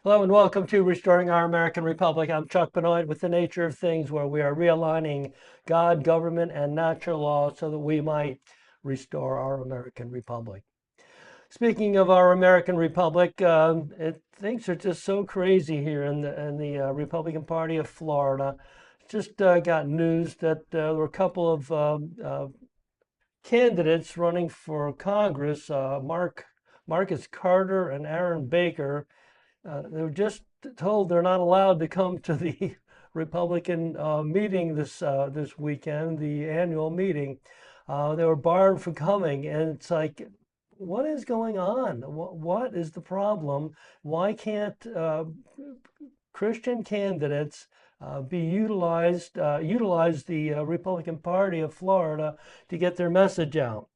Hello and welcome to Restoring Our American Republic. I'm Chuck Benoit with The Nature of Things, where we are realigning God, government, and natural law so that we might restore our American Republic. Speaking of our American Republic, things are just so crazy here in the Republican Party of Florida. Just got news that there were a couple of candidates running for Congress, Marcus Carter and Aaron Baker. They were just told they're not allowed to come to the Republican meeting this weekend, the annual meeting. They were barred from coming, and it's like, what is going on? What is the problem? Why can't Christian candidates utilize the Republican Party of Florida to get their message out?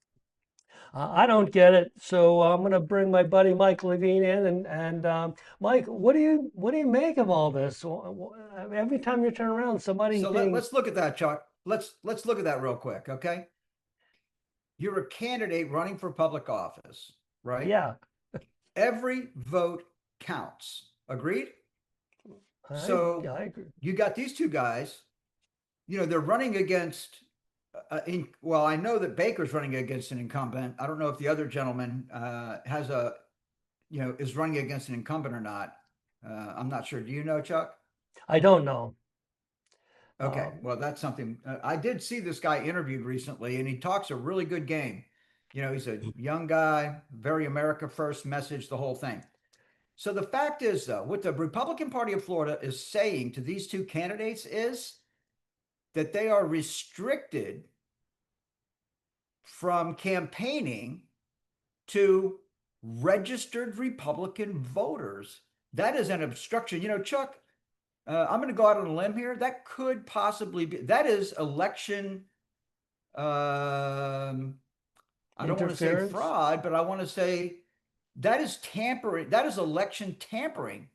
I don't get it, so I'm going to bring my buddy Mike Levine in. And Mike, what do you make of all this? Every time you turn around, somebody's So being let's look at that, Chuck. Let's look at that real quick, okay? You're a candidate running for public office, right? yeah. Every vote counts. Agreed? So I agree. you got these two guys. They're running against. Well, I know that Baker's running against an incumbent. I don't know if the other gentleman has is running against an incumbent or not. I'm not sure. Do you know, Chuck? I don't know. Okay, Um, well, that's something. I did see this guy interviewed recently, and he talks a really good game. He's a young guy, very America first message, the whole thing. So the fact is, though, what the Republican Party of Florida is saying to these two candidates is that they are restricted from campaigning to registered Republican voters. That is an obstruction. Chuck, I'm going to go out on a limb here. That could possibly be, that is election. Um, I don't want to say Interference. fraud, but I want to say that is tampering. That is election tampering.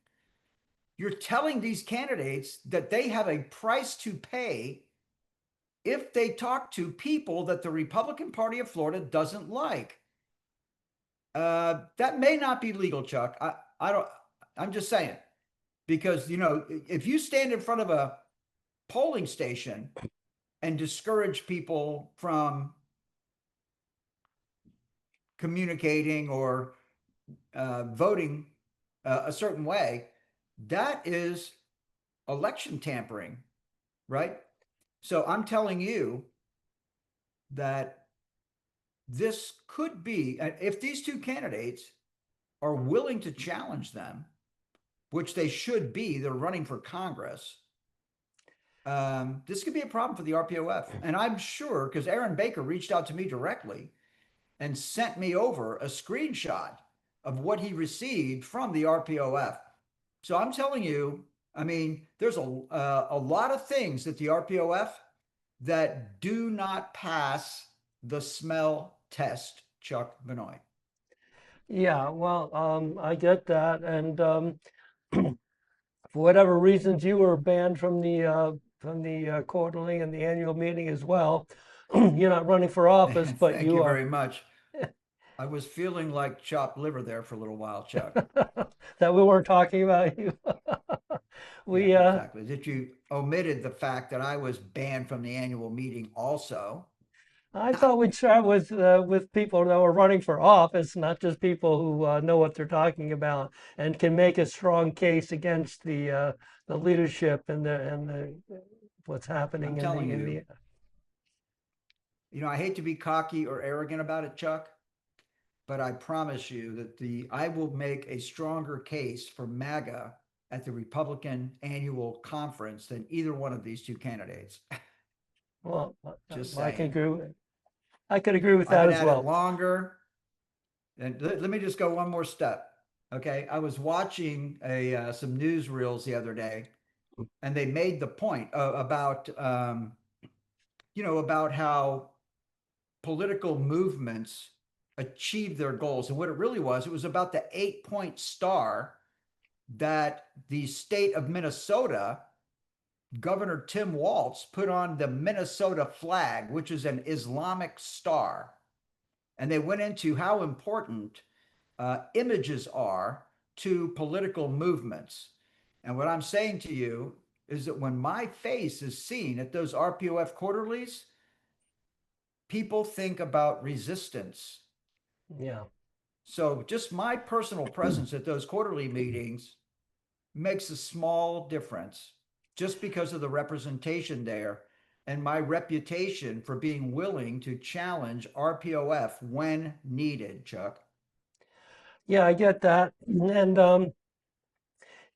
You're telling these candidates that they have a price to pay if they talk to people that the Republican Party of Florida doesn't like. That may not be legal, Chuck. I don't. I'm just saying because if you stand in front of a polling station and discourage people from communicating or voting a certain way, that is election tampering, right? So I'm telling you that this could be, if these two candidates are willing to challenge them, which they should be, they're running for Congress. This could be a problem for the RPOF. And I'm sure because Aaron Baker reached out to me directly and sent me over a screenshot of what he received from the RPOF. So I'm telling you, I mean, there's a lot of things that the RPOF that do not pass the smell test, Chuck Benoit. Yeah. Well, I get that, and for whatever reasons, you were banned from the quarterly and the annual meeting as well. You're not running for office, but Thank you you are. very much. I was feeling like chopped liver there for a little while, Chuck. That we weren't talking about you. Yeah, we exactly. That you omitted the fact that I was banned from the annual meeting also. I thought we'd start with people that were running for office, not just people who know what they're talking about and can make a strong case against the leadership and the what's happening I'm in telling you, the. I hate to be cocky or arrogant about it, Chuck, but I promise you that the I will make a stronger case for MAGA at the Republican annual conference than either one of these two candidates. Well, Just I can saying. agree with I could agree with I've that been as at it well. longer. And let me just go one more step. Okay. I was watching some newsreels the other day, and they made the point about how political movements achieve their goals. And what it was about the 8-point star that the state of Minnesota, Governor Tim Walz, put on the Minnesota flag, which is an Islamic star. And they went into how important images are to political movements. And what I'm saying to you is that when my face is seen at those RPOF quarterlies, people think about resistance. Yeah. So just my personal presence at those quarterly meetings makes a small difference just because of the representation there and my reputation for being willing to challenge RPOF when needed, Chuck. Yeah, I get that.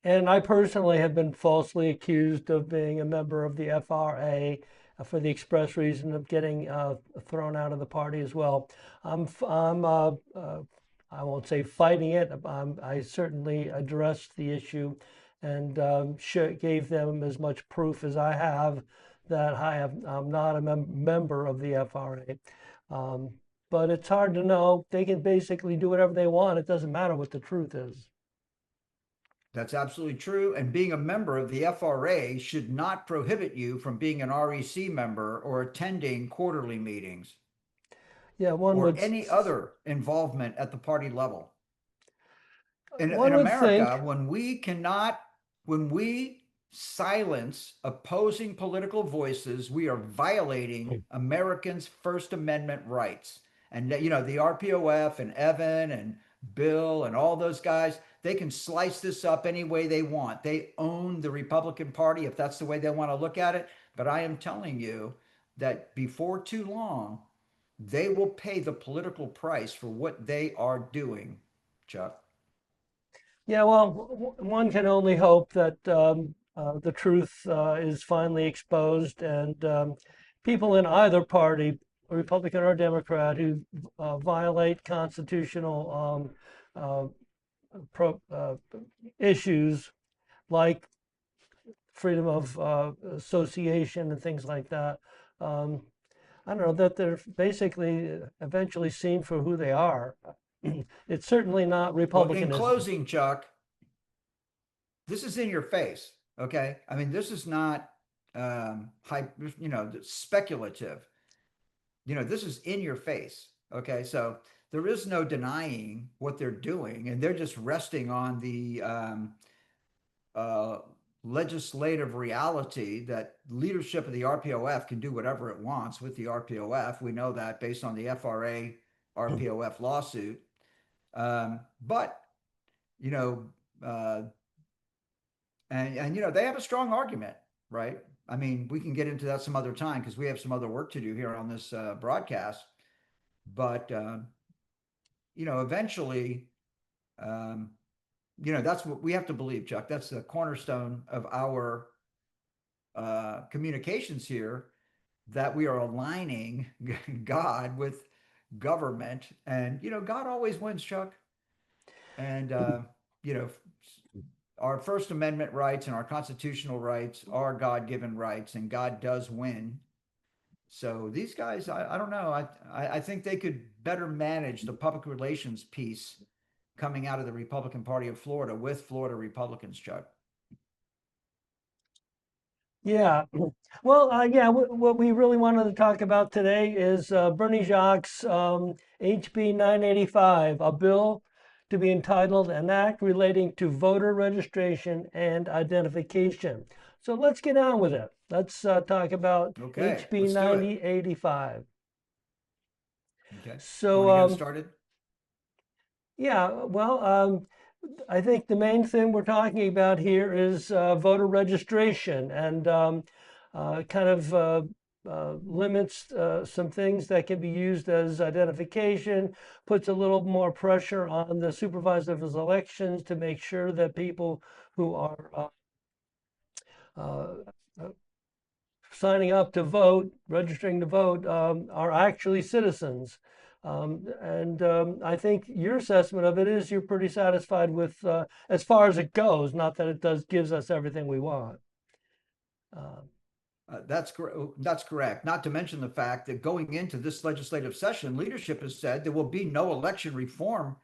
And I personally have been falsely accused of being a member of the FRA for the express reason of getting thrown out of the party as well. I won't say fighting it. I certainly addressed the issue and gave them as much proof as I have that I'm not a member of the FRA. Um, but it's hard to know. They can basically do whatever they want. It doesn't matter what the truth is. That's absolutely true. And being a member of the FRA should not prohibit you from being an REC member or attending quarterly meetings Yeah, or any other involvement at the party level. In one would America, think. when we silence opposing political voices, we are violating Americans' First Amendment rights. And the RPOF and Evan and Bill and all those guys, they can slice this up any way they want. They own the Republican Party if that's the way they want to look at it. But I am telling you that before too long, they will pay the political price for what they are doing, Chuck. Yeah, well, one can only hope that the truth is finally exposed and people in either party, Republican or Democrat, who violate constitutional pro, issues like freedom of association and things like that. Um, I don't know, that they're basically eventually seen for who they are. It's certainly not Well, in republicanism. closing, Chuck, this is in your face. Okay, I mean, this is not speculative. This is in your face. Okay, so there is no denying what they're doing, and they're just resting on the uh, legislative reality that leadership of the RPOF can do whatever it wants with the RPOF. We know that based on the FRA RPOF lawsuit. But you know, uh, and they have a strong argument, right? I mean, we can get into that some other time because we have some other work to do here on this broadcast. But eventually, um, that's what we have to believe, Chuck. That's the cornerstone of our communications here, that we are aligning God with government, and God always wins, Chuck. And you know, our First Amendment rights and our constitutional rights are God given rights, and God does win. So these guys, I don't know. I think they could better manage the public relations piece coming out of the Republican Party of Florida with Florida Republicans, Chuck. Yeah. Well, yeah, what we really wanted to talk about today is Bernie Jacques' HB 985, a bill to be entitled An Act Relating to Voter Registration and Identification. So let's get on with it. Let's talk about Okay, HB let's do it. 9085. Okay. You So, want to get started? yeah, well, I think the main thing we're talking about here is voter registration and kind of limits some things that can be used as identification, puts a little more pressure on the supervisor of elections to make sure that people who are uh, uh, signing up to vote, registering to vote, are actually citizens. And I think your assessment of it is you're pretty satisfied with as far as it goes. Not that it does gives us everything we want. Uh, That's correct. Not to mention the fact that going into this legislative session, leadership has said there will be no election reform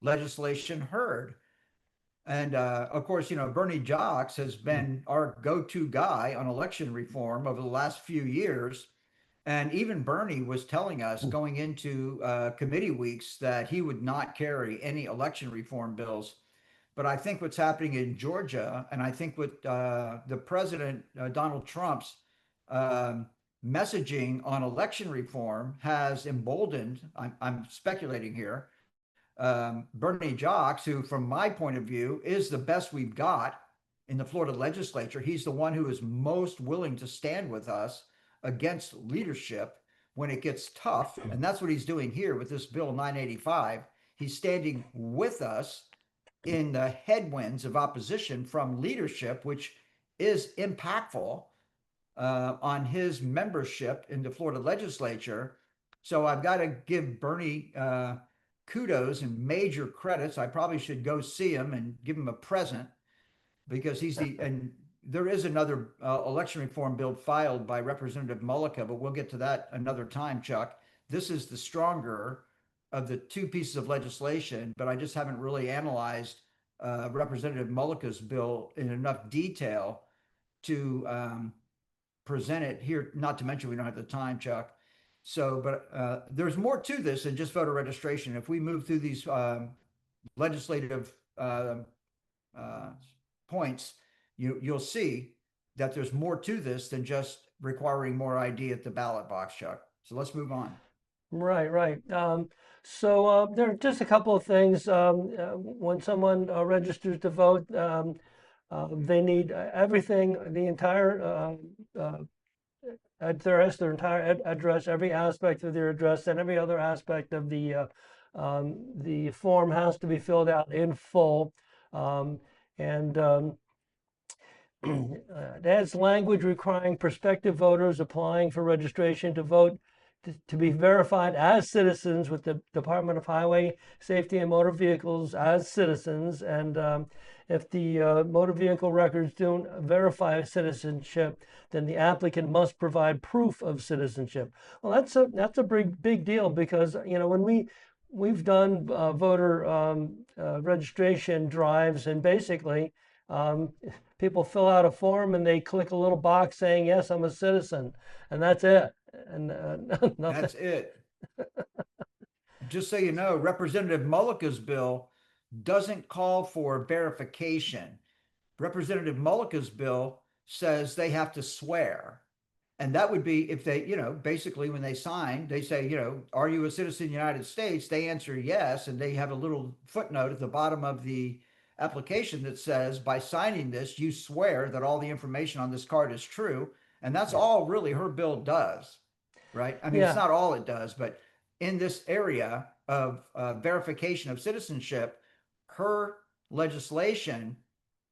legislation heard. And of course, Bernie Jacques has been our go-to guy on election reform over the last few years. And even Bernie was telling us going into committee weeks that he would not carry any election reform bills. But I think what's happening in Georgia, and I think what the president, Donald Trump's um, messaging on election reform has emboldened, I'm speculating here, Bernie Jacques, who, from my point of view, is the best we've got in the Florida legislature. He's the one who is most willing to stand with us against leadership when it gets tough. And that's what he's doing here with this Bill 985. He's standing with us in the headwinds of opposition from leadership, which is impactful on his membership in the Florida legislature. So I've got to give Bernie kudos and major credits. I probably should go see him and give him a present because he's the, and there is another election reform bill filed by Representative Mullica, but we'll get to that another time, Chuck. This is the stronger of the two pieces of legislation, but I just haven't really analyzed Representative Mullica's bill in enough detail to present it here, not to mention we don't have the time, Chuck. So, but there's more to this than just voter registration. If we move through these legislative uh, points, you'll see that there's more to this than just requiring more ID at the ballot box, Chuck. So let's move on. Right, right. There are just a couple of things. When someone registers to vote, they need everything, the entire address, their entire address, every aspect of their address, and every other aspect of the form has to be filled out in full. And It adds language requiring prospective voters applying for registration to vote to be verified as citizens with the Department of Highway Safety and Motor Vehicles as citizens. And if the motor vehicle records don't verify citizenship, then the applicant must provide proof of citizenship. Well, that's a big deal because when we've done voter registration drives, and basically people fill out a form and they click a little box saying, yes, I'm a citizen, and that's it. And nothing. That's it. Just so you know, Representative Mullica's bill doesn't call for verification. Representative Mullica's bill says they have to swear. And that would be if they, basically when they sign, they say, are you a citizen of the United States? They answer yes. And they have a little footnote at the bottom of the application that says, by signing this, you swear that all the information on this card is true. And that's all really her bill does, right? I mean, it's Yeah. not all it does, but in this area of verification of citizenship, her legislation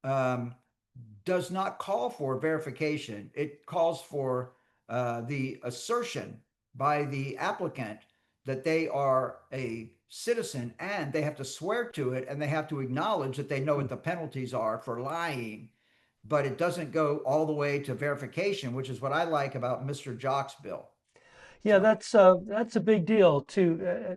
um, does not call for verification. It calls for the assertion by the applicant that they are a citizen and they have to swear to it and they have to acknowledge that they know what the penalties are for lying. But it doesn't go all the way to verification, which is what I like about Mr. Jock's bill. Yeah, So, that's a big deal to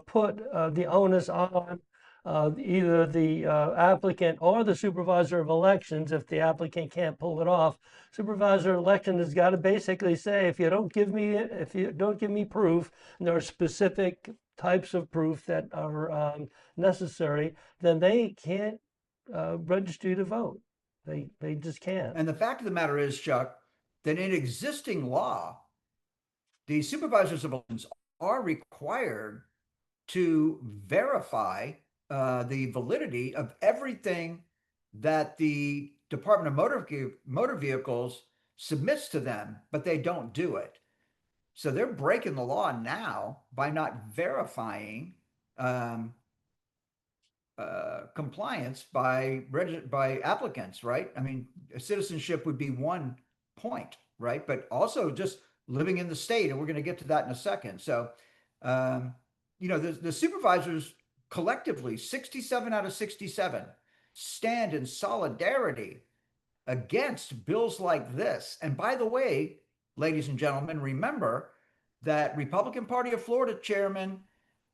put the onus on either the applicant or the supervisor of elections. If the applicant can't pull it off, supervisor of election has got to basically say, if you don't give me proof, and there are specific types of proof that are necessary, then they can't register you to vote. They just can't. and the fact of the matter is, Chuck, that in existing law, the supervisors of elections are required to verify the validity of everything that the Department of Motor Vehicles submits to them, but they don't do it. So they're breaking the law now by not verifying um, compliance by applicants, right? I mean, citizenship would be one point, right? But also just living in the state, and we're going to get to that in a second. So, um, the supervisors collectively, 67 out of 67, stand in solidarity against bills like this. And by the way, ladies and gentlemen, remember that Republican Party of Florida Chairman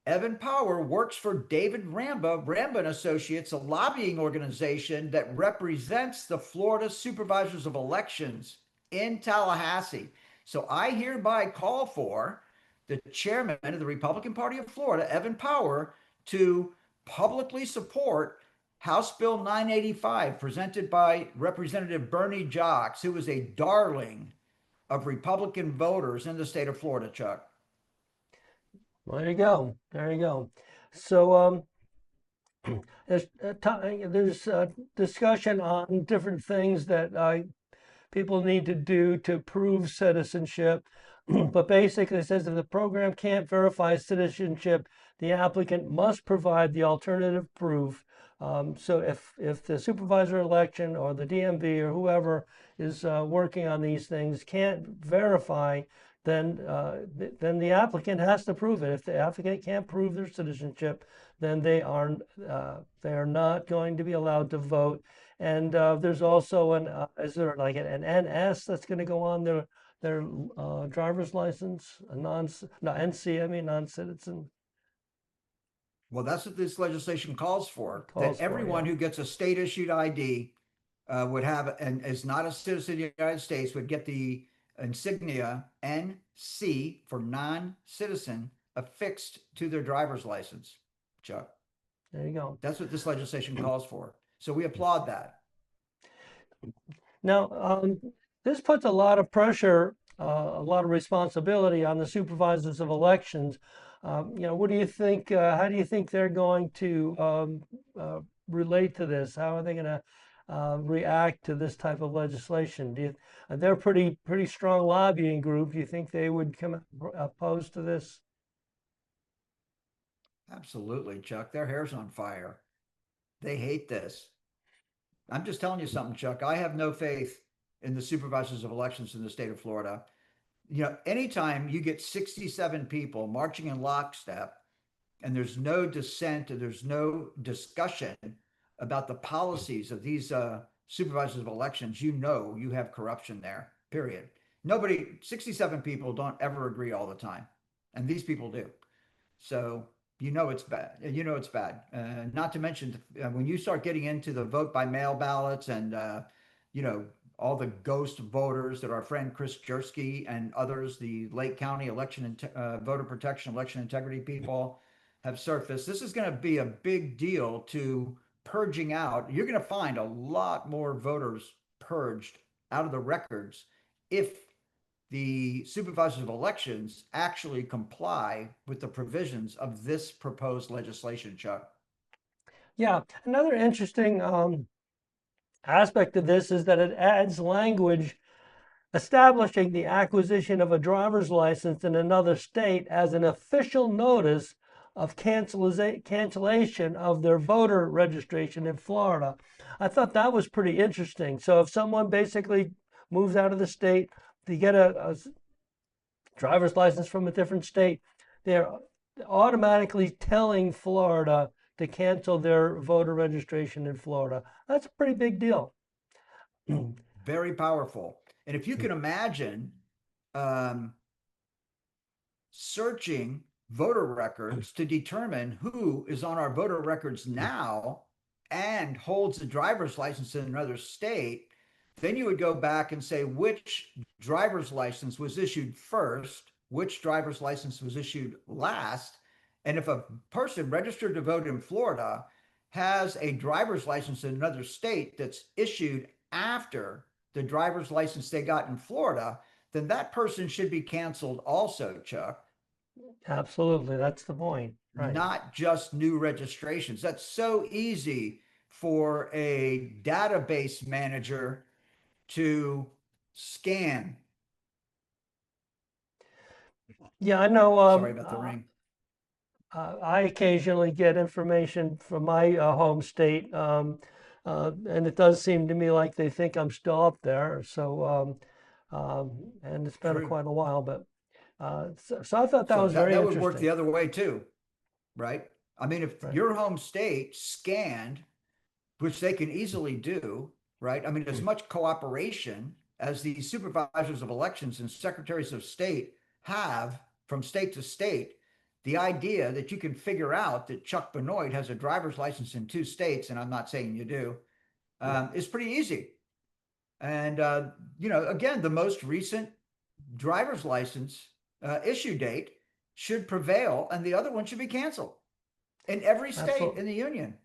Evan Power works for David Ramba and Associates, a lobbying organization that represents the Florida Supervisors of Elections in Tallahassee. So I hereby call for the chairman of the Republican Party of Florida, Evan Power, to publicly support House Bill 985, presented by Representative Bernie Jacques, who is a darling of Republican voters in the state of Florida, Chuck. Well, there you go. There you go. So there's discussion on different things that people need to do to prove citizenship. But basically, it says if the program can't verify citizenship, the applicant must provide the alternative proof. So if the supervisor election or the DMV or whoever is working on these things can't verify, then the applicant has to prove it. If the applicant can't prove their citizenship, then they are not going to be allowed to vote. And there's also is there like an NS that's going to go on their driver's license, a no, NC, I mean non-citizen Well, that's what this legislation calls for, that calls for, everyone yeah. who gets a state issued ID would have, and is not a citizen of the United States, would get the insignia NC for non-citizen affixed to their driver's license, Chuck. There you go. That's what this legislation calls for. So we applaud that. Now, this puts a lot of pressure, a lot of responsibility on the supervisors of elections. What do you think? How do you think they're going to relate to this? How are they going to react to this type of legislation? They're a pretty strong lobbying group. Do you think they would come opposed to this? Absolutely, Chuck. Their hair's on fire. They hate this. I'm just telling you something, Chuck. I have no faith in the supervisors of elections in the state of Florida. Anytime you get 67 people marching in lockstep and there's no dissent and there's no discussion about the policies of these supervisors of elections, you have corruption there, period. 67 people don't ever agree all the time. And these people do. So it's bad. It's bad. Not to mention when you start getting into the vote by mail ballots and you know all the ghost voters that our friend Chris Jersky and others, the Lake County voter protection, election integrity people, have surfaced. This is going to be a big deal to purging out. You're going to find a lot more voters purged out of the records if the supervisors of elections actually comply with the provisions of this proposed legislation, Chuck. Yeah, another interesting aspect of this is that it adds language establishing the acquisition of a driver's license in another state as an official notice of cancellation of their voter registration in Florida. I thought that was pretty interesting. So if someone basically moves out of the state, they get a driver's license from a different state, they're automatically telling Florida to cancel their voter registration in Florida. That's a pretty big deal. Very powerful. And if you can imagine um, searching voter records to determine who is on our voter records now and holds a driver's license in another state, then you would go back and say which driver's license was issued first, which driver's license was issued last. And if a person registered to vote in Florida has a driver's license in another state that's issued after the driver's license they got in Florida, then that person should be canceled also, Chuck. Absolutely, that's the point. Right. Not just new registrations. That's so easy for a database manager to scan. Yeah, I know. Sorry about the ring. I occasionally get information from my home state, and it does seem to me like they think I'm still up there. So, and it's been True. quite a while, but so I thought that So was that, very that would work interesting. the other way too, right? I mean, if Right. your home state scanned, which they can easily do, right? I mean, as much cooperation as the supervisors of elections and secretaries of state have from state to state, the idea that you can figure out that Chuck Benoit has a driver's license in 2 states, and I'm not saying you do, Yeah. is pretty easy. And, again, the most recent driver's license issue date should prevail, and the other one should be canceled in every state Absolutely. in the union.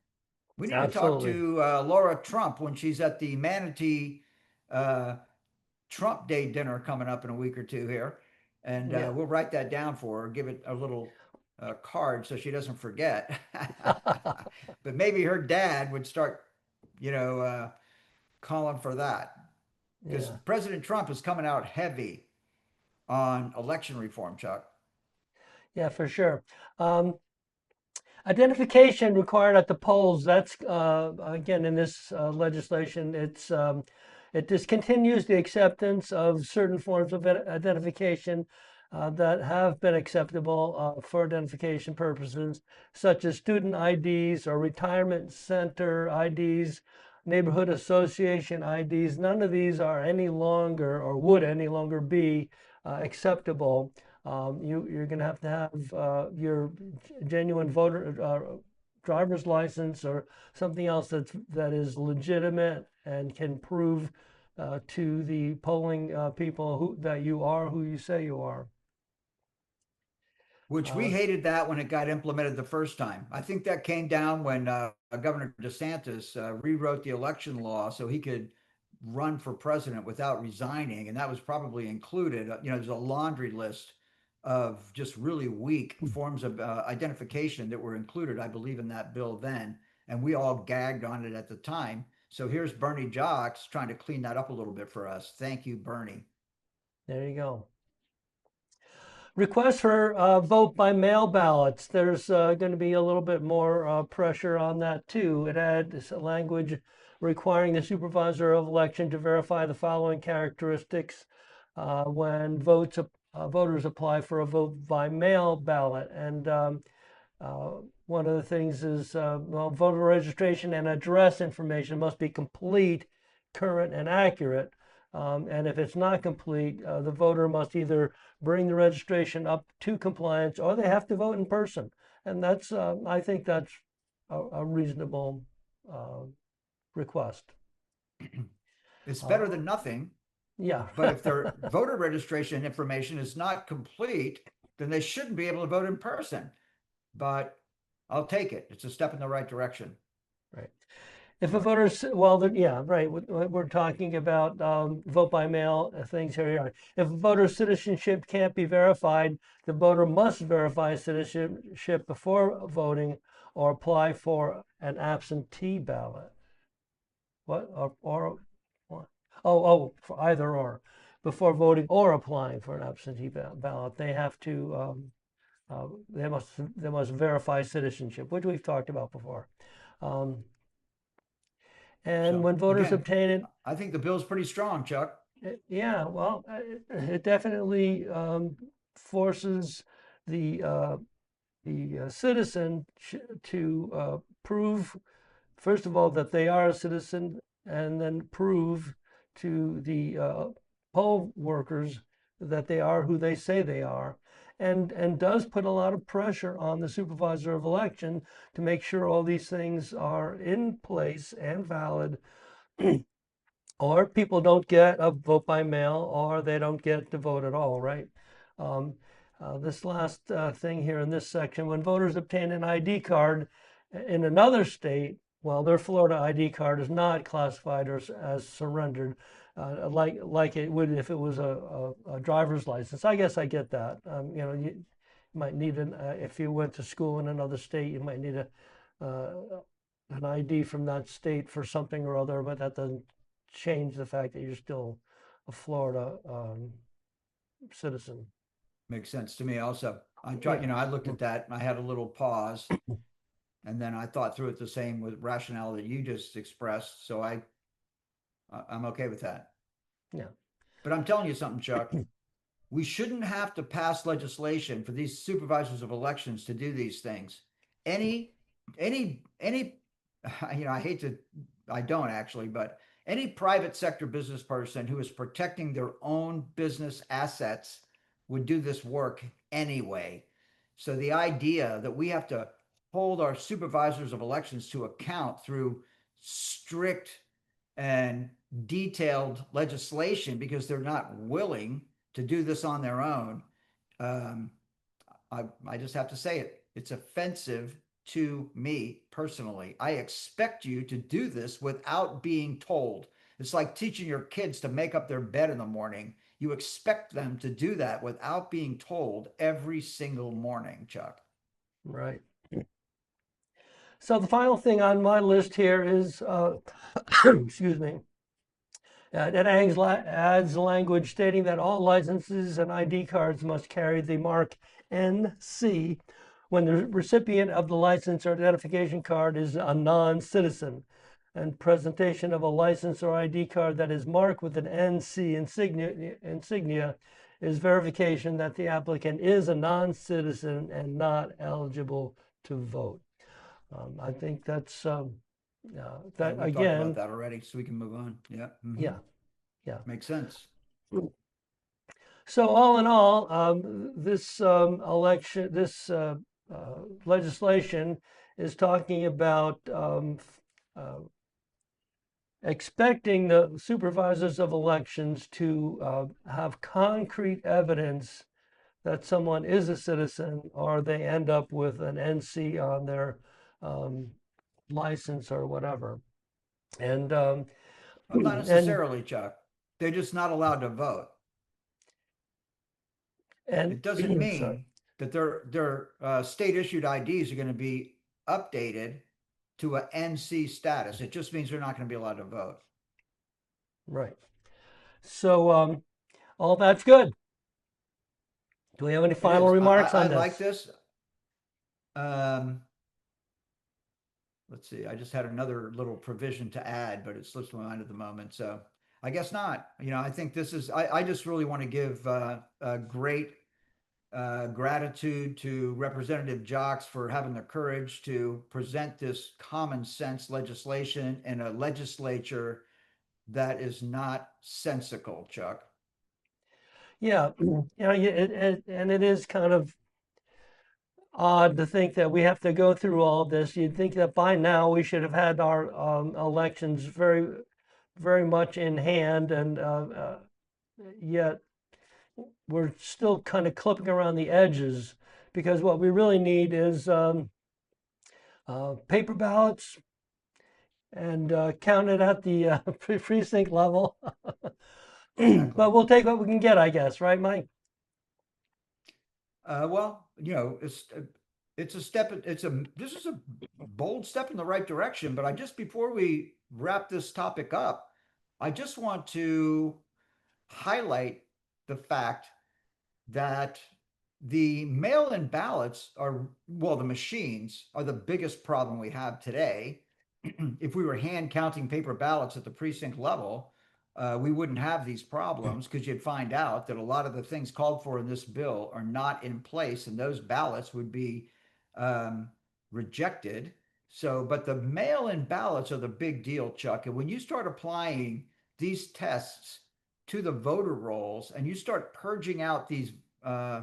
We need to talk Absolutely. to Laura Trump when she's at the Manatee uh, Trump Day dinner coming up in a week or two here, and Yeah. we'll write that down for her. Give it a little card so she doesn't forget. But maybe her dad would start, you know, calling for that because Yeah. President Trump is coming out heavy on election reform, Chuck. Yeah, for sure. Um, Identification required at the polls, that's again in this legislation, it discontinues the acceptance of certain forms of identification that have been acceptable for identification purposes, such as student IDs or retirement center IDs, neighborhood association IDs. None of these are any longer or would any longer be acceptable. You're going to have your genuine voter driver's license or something else that is legitimate and can prove to the polling people that you are who you say you are. Which we Uh, hated that when it got implemented the first time. I think that came down when Governor DeSantis rewrote the election law so he could run for president without resigning, and that was probably included. There's a laundry list of just really weak forms of identification that were included, I believe, in that bill then, and we all gagged on it at the time. So here's Bernie Jacques trying to clean that up a little bit for us. Thank you, Bernie. there you go. Request for vote by mail ballots. There's going to be a little bit more pressure on that too. It adds language requiring the supervisor of election to verify the following characteristics when voters apply for a vote by mail ballot. And uh, one of the things is, well, voter registration and address information must be complete, current, and accurate. And if it's not complete, the voter must either bring the registration up to compliance or they have to vote in person. And I think that's a reasonable uh, request. It's better Uh, than nothing. yeah, But if their voter registration information is not complete, then they shouldn't be able to vote in person. But I'll take it. It's a step in the right direction. right. If a voter's, well, yeah, right. We're talking about vote by mail things here. If a voter's citizenship can't be verified, the voter must verify citizenship before voting or apply for an absentee ballot. What? Or for either or. Before voting or applying for an absentee ballot, they have to, they must verify citizenship, which we've talked about before. Um, and So when voters again, obtain it, I think the bill's pretty strong, Chuck. yeah, well, it definitely forces the citizen to prove, first of all, that they are a citizen, and then prove to the poll workers that they are who they say they are, and does put a lot of pressure on the supervisor of election to make sure all these things are in place and valid, or people don't get a vote by mail, or they don't get to vote at all, right? Um, this last thing here in this section, when voters obtain an ID card in another state, well, their Florida ID card is not classified as surrendered, like it would if it was a driver's license. I guess I get that. You might need if you went to school in another state, you might need uh, an ID from that state for something or other, but that doesn't change the fact that you're still a Florida citizen. Makes sense to me also. I tried, Yeah. I looked at that and I had a little pause and then I thought through it the same with rationale that you just expressed. So I'm okay with that. Yeah. But I'm telling you something, Chuck. We shouldn't have to pass legislation for these supervisors of elections to do these things. Any, any, I hate to, I don't actually, but any private sector business person who is protecting their own business assets would do this work anyway. So the idea that we have to hold our supervisors of elections to account through strict and detailed legislation because they're not willing to do this on their own. Um, I just have to say it. It's offensive to me personally. I expect you to do this without being told. It's like teaching your kids to make up their bed in the morning. You expect them to do that without being told every single morning, Chuck. Right. So the final thing on my list here is, excuse me, it adds language stating that all licenses and ID cards must carry the mark NC when the recipient of the license or identification card is a non-citizen. And presentation of a license or ID card that is marked with an NC insignia is verification that the applicant is a non-citizen and not eligible to vote. I think that's that We've talked about again. that already, so we can move on. Yeah. Yeah, yeah. Makes sense. So all in all, this legislation is talking about uh, expecting the supervisors of elections to have concrete evidence that someone is a citizen, or they end up with an NC on their um, license or whatever. And Well, not and necessarily, Chuck. They're just not allowed to vote. and It doesn't sorry, mean that their state issued IDs are going to be updated to a NC status. It just means they're not going to be allowed to vote. right. So all that's good. Do we have any It final is. remarks I on like this? this. Um, let's see. I just had another little provision to add, but it slips my mind at the moment. So I guess not. I think this is. I just really want to give a great gratitude to Representative Jacques for having the courage to present this common sense legislation in a legislature that is not sensical, Chuck. Yeah, and it is kind of odd to think that we have to go through all this. You'd think that by now we should have had our elections very much in hand, and yet we're still kind of clipping around the edges because what we really need is paper ballots and counted at the precinct level. Exactly. But we'll take what we can get, I guess, right, Mike? Well, it's a step. This is a bold step in the right direction. But I just before we wrap this topic up, I just want to highlight the fact that the mail-in ballots are, well, the machines are the biggest problem we have today. If we were hand counting paper ballots at the precinct level, we wouldn't have these problems because you'd find out that a lot of the things called for in this bill are not in place, and those ballots would be um, rejected. So, but the mail-in ballots are the big deal, Chuck. And when you start applying these tests to the voter rolls and you start purging out these uh,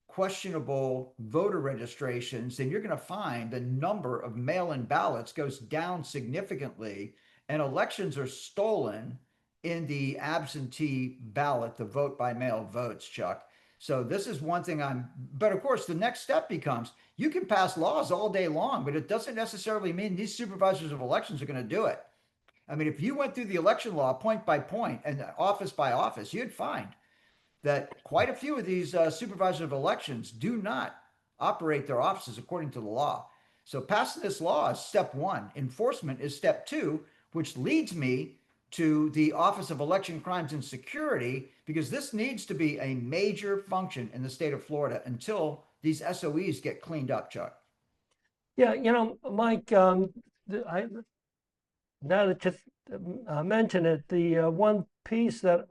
questionable voter registrations, then you're going to find the number of mail in ballots goes down significantly, and elections are stolen in the absentee ballot, the vote by mail votes, Chuck. So this is one thing but of course, the next step becomes you can pass laws all day long, but it doesn't necessarily mean these supervisors of elections are going to do it. I mean, if you went through the election law point by point and office by office, you'd find that quite a few of these supervisors of elections do not operate their offices according to the law. So passing this law is step one. Enforcement is step two, which leads me to the Office of Election Crimes and Security, because this needs to be a major function in the state of Florida until these SOEs get cleaned up, Chuck. Yeah, Mike, now that you mention it, the one piece that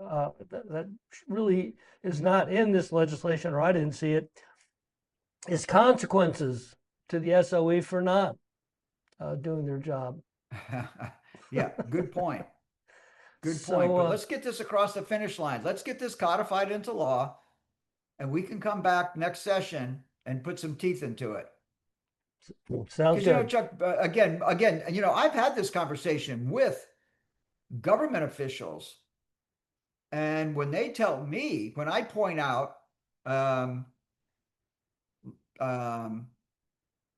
really is not in this legislation, or I didn't see it, is consequences to the SOE for not doing their job. Yeah, good point. Good point. So, But let's get this across the finish line. Let's get this codified into law, and we can come back next session and put some teeth into it. sounds Because good. Chuck, again, I've had this conversation with government officials, and when they tell me, when I point out um, um,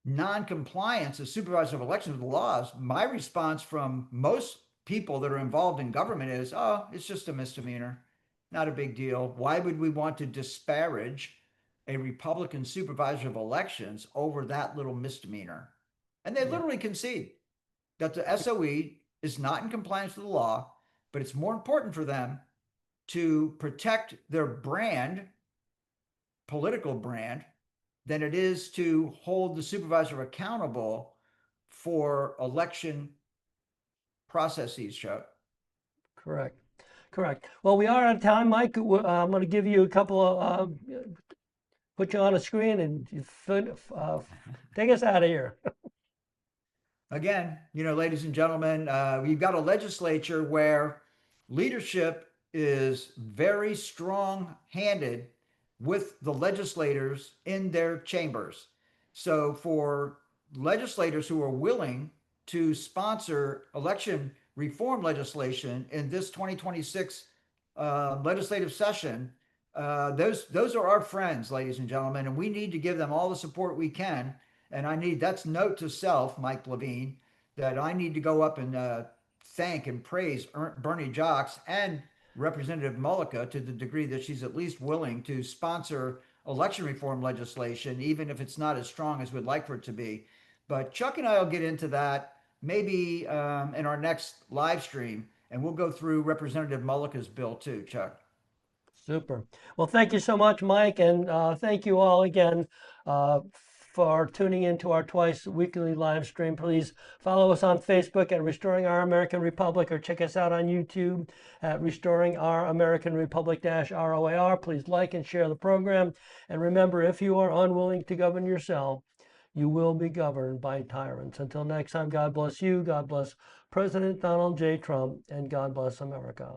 non-compliance of supervisor of elections with the laws, my response from most people that are involved in government is, oh, it's just a misdemeanor, not a big deal. Why would we want to disparage a Republican supervisor of elections over that little misdemeanor? And they Yeah, literally concede that the SOE is not in compliance with the law, but it's more important for them to protect their brand, political brand, than it is to hold the supervisor accountable for election processes, Chuck. correct. Correct. Well, we are out of time, Mike. I'm going to give you a couple of, put you on a screen and take us out of here. Again, ladies and gentlemen, we've got a legislature where leadership is very strong handed with the legislators in their chambers. So, for legislators who are willing to sponsor election reform legislation in this 2026 legislative session, those are our friends, ladies and gentlemen, and we need to give them all the support we can. And that's note to self, Mike Levine, that I need to go up and thank and praise Bernie Jacques and Representative Mullica to the degree that she's at least willing to sponsor election reform legislation, even if it's not as strong as we'd like for it to be. But Chuck and I will get into that maybe in our next live stream, and we'll go through Representative Mullica's bill too, Chuck. Super. Well, thank you so much, Mike, and thank you all again for tuning into our twice weekly live stream. Please follow us on Facebook at Restoring Our American Republic or check us out on YouTube at Restoring Our American Republic ROAR. Please like and share the program. And remember, if you are unwilling to govern yourself, you will be governed by tyrants. Until next time, God bless you, God bless President Donald J. Trump, and God bless America.